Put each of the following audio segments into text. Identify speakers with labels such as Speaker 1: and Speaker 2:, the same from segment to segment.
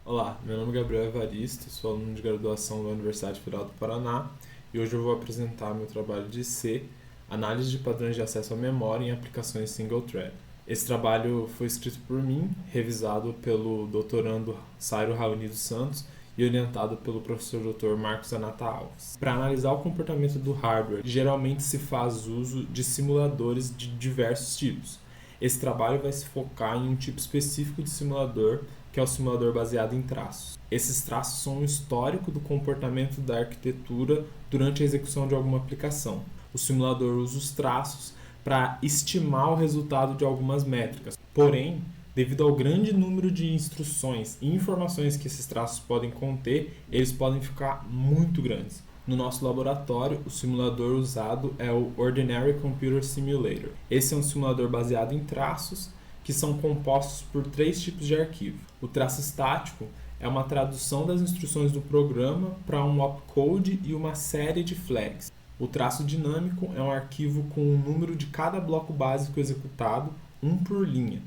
Speaker 1: Olá, meu nome é Gabriel Evaristo, sou aluno de graduação da Universidade Federal do Paraná e hoje eu vou apresentar meu trabalho de C, Análise de padrões de acesso à memória em aplicações single thread. Esse trabalho foi escrito por mim, revisado pelo doutorando Sairo Raoni dos Santos e orientado pelo professor Dr. Marcos Anata Alves. Para analisar o comportamento do hardware, geralmente se faz uso de simuladores de diversos tipos. Esse trabalho vai se focar em um tipo específico de simulador, que é o simulador baseado em traços. Esses traços são um histórico do comportamento da arquitetura durante a execução de alguma aplicação. O simulador usa os traços para estimar o resultado de algumas métricas. Porém, devido ao grande número de instruções e informações que esses traços podem conter, eles podem ficar muito grandes. No nosso laboratório, o simulador usado é o Ordinary Computer Simulator. Esse é um simulador baseado em traços que são compostos por 3 tipos de arquivo. O traço estático é uma tradução das instruções do programa para um opcode e uma série de flags. O traço dinâmico é um arquivo com o número de cada bloco básico executado, um por linha.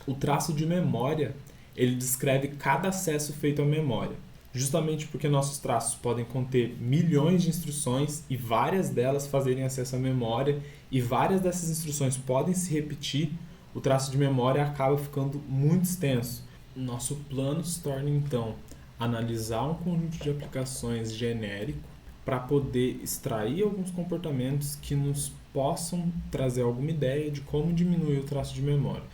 Speaker 1: O traço de memória, ele descreve cada acesso feito à memória. Justamente porque nossos traços podem conter milhões de instruções e várias delas fazerem acesso à memória e várias dessas instruções podem se repetir, o traço de memória acaba ficando muito extenso. Nosso plano se torna então analisar um conjunto de aplicações genérico para poder extrair alguns comportamentos que nos possam trazer alguma ideia de como diminuir o traço de memória.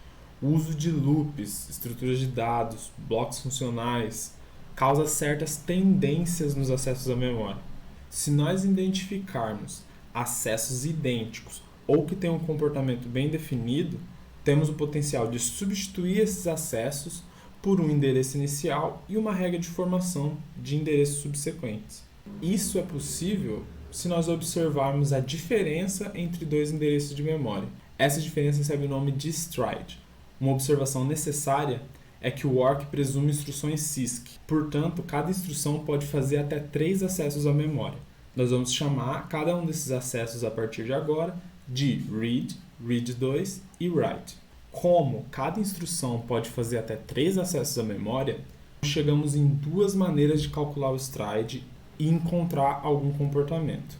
Speaker 1: O uso de loops, estruturas de dados, blocos funcionais causa certas tendências nos acessos à memória. Se nós identificarmos acessos idênticos ou que têm um comportamento bem definido, temos o potencial de substituir esses acessos por um endereço inicial e uma regra de formação de endereços subsequentes. Isso é possível se nós observarmos a diferença entre 2 endereços de memória. Essa diferença recebe o nome de stride. Uma observação necessária é que o ORC presume instruções CISC. Portanto, cada instrução pode fazer até 3 acessos à memória. Nós vamos chamar cada um desses acessos a partir de agora de read, read2 e write. Como cada instrução pode fazer até 3 acessos à memória, chegamos em 2 maneiras de calcular o stride e encontrar algum comportamento.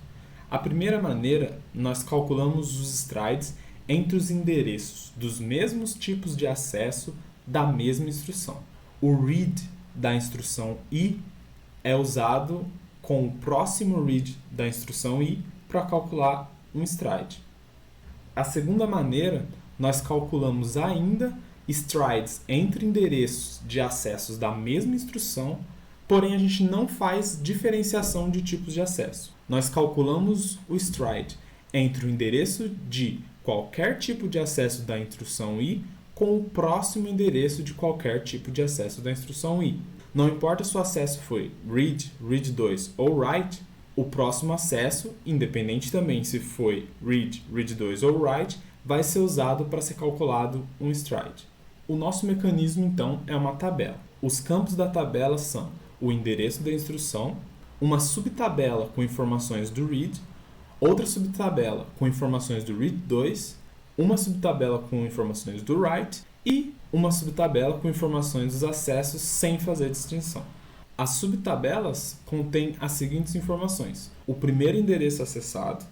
Speaker 1: A primeira maneira, nós calculamos os strides entre os endereços dos mesmos tipos de acesso da mesma instrução. O read da instrução i é usado com o próximo read da instrução i para calcular um stride. A segunda maneira, nós calculamos ainda strides entre endereços de acessos da mesma instrução, porém a gente não faz diferenciação de tipos de acesso. Nós calculamos o stride entre o endereço de qualquer tipo de acesso da instrução i com o próximo endereço de qualquer tipo de acesso da instrução i. Não importa se o acesso foi read, read2 ou write, o próximo acesso, independente também se foi read, read2 ou write, vai ser usado para ser calculado um stride. O nosso mecanismo então é uma tabela. Os campos da tabela são o endereço da instrução, uma subtabela com informações do read, outra subtabela com informações do read2, uma subtabela com informações do write e uma subtabela com informações dos acessos sem fazer distinção. As subtabelas contêm as seguintes informações: o primeiro endereço acessado,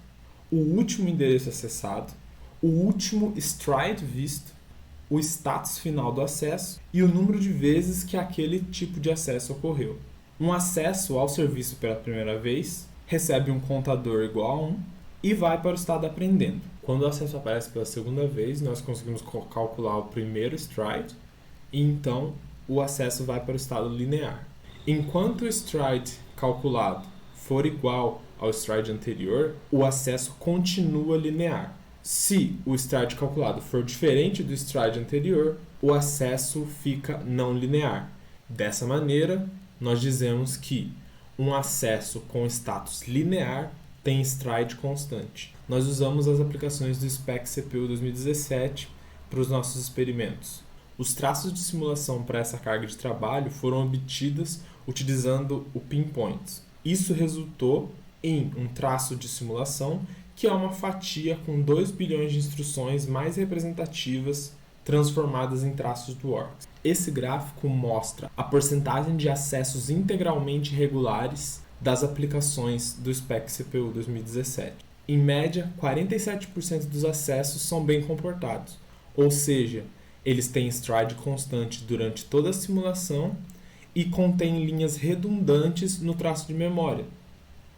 Speaker 1: o último endereço acessado, o último stride visto, o status final do acesso e o número de vezes que aquele tipo de acesso ocorreu. Um acesso ao serviço pela primeira vez recebe um contador igual a 1 e vai para o estado aprendendo. Quando o acesso aparece pela segunda vez, nós conseguimos calcular o primeiro stride e então o acesso vai para o estado linear. Enquanto o stride calculado for igual ao stride anterior, o acesso continua linear. Se o stride calculado for diferente do stride anterior, o acesso fica não linear. Dessa maneira, nós dizemos que um acesso com status linear tem stride constante. Nós usamos as aplicações do SPEC CPU 2017 para os nossos experimentos. Os traços de simulação para essa carga de trabalho foram obtidos utilizando o pinpoint. Isso resultou em um traço de simulação que é uma fatia com 2 bilhões de instruções mais representativas transformadas em traços do Works. Esse gráfico mostra a porcentagem de acessos integralmente regulares das aplicações do SPEC CPU 2017. Em média, 47% dos acessos são bem comportados, ou seja, eles têm stride constante durante toda a simulação e contêm linhas redundantes no traço de memória,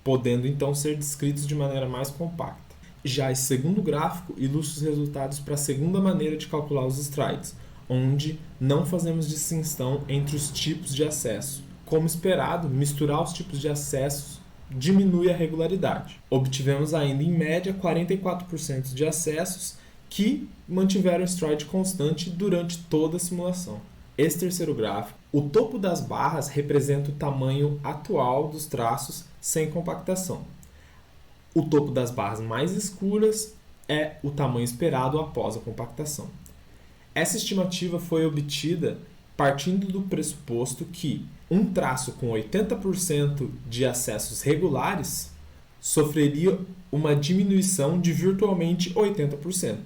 Speaker 1: podendo então ser descritos de maneira mais compacta. Já esse segundo gráfico ilustra os resultados para a segunda maneira de calcular os strides, onde não fazemos distinção entre os tipos de acesso. Como esperado, misturar os tipos de acessos diminui a regularidade. Obtivemos ainda, em média, 44% de acessos que mantiveram o stride constante durante toda a simulação. Esse terceiro gráfico, o topo das barras representa o tamanho atual dos traços sem compactação. O topo das barras mais escuras é o tamanho esperado após a compactação. Essa estimativa foi obtida partindo do pressuposto que um traço com 80% de acessos regulares sofreria uma diminuição de virtualmente 80%.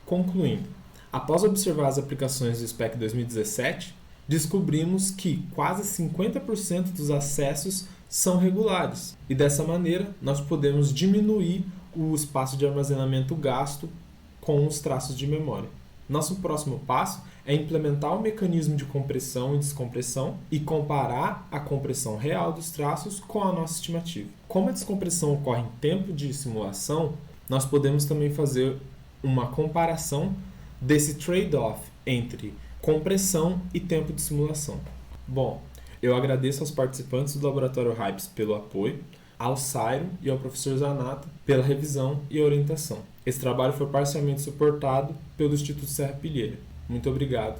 Speaker 1: Concluindo, após observar as aplicações do SPEC 2017, descobrimos que quase 50% dos acessos são regulares e dessa maneira nós podemos diminuir o espaço de armazenamento gasto com os traços de memória. Nosso próximo passo é implementar o mecanismo de compressão e descompressão e comparar a compressão real dos traços com a nossa estimativa. Como a descompressão ocorre em tempo de simulação, nós podemos também fazer uma comparação desse trade-off entre compressão e tempo de simulação. Bom, eu agradeço aos participantes do Laboratório Hypes pelo apoio, ao Sairo e ao professor Zanata pela revisão e orientação. Esse trabalho foi parcialmente suportado pelo Instituto Serra Pilheira. Muito obrigado